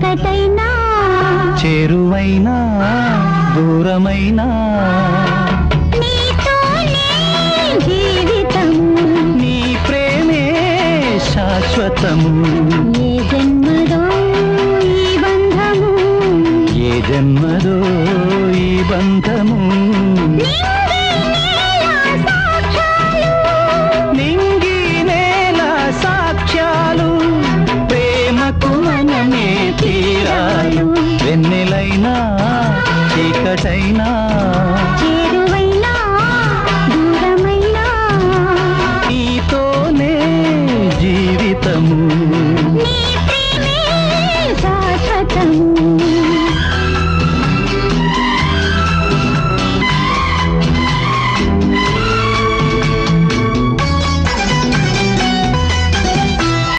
చీకటైనా చేరువైనా దూరమైనా నీతోనే జీవితము నీ ప్రేమే శాశ్వతము ఏ జన్మదో ఈ బంధము ఏ జన్మదో ఈ బంధము నింగి నేల సాక్ష్యాలు ప్రేమకు మనమే తీరాలు వెన్నెలైనా చీకటైనా చేరువైనా దూరమైనా నీతోనే జీవితము నీ ప్రేమే శాశ్వతము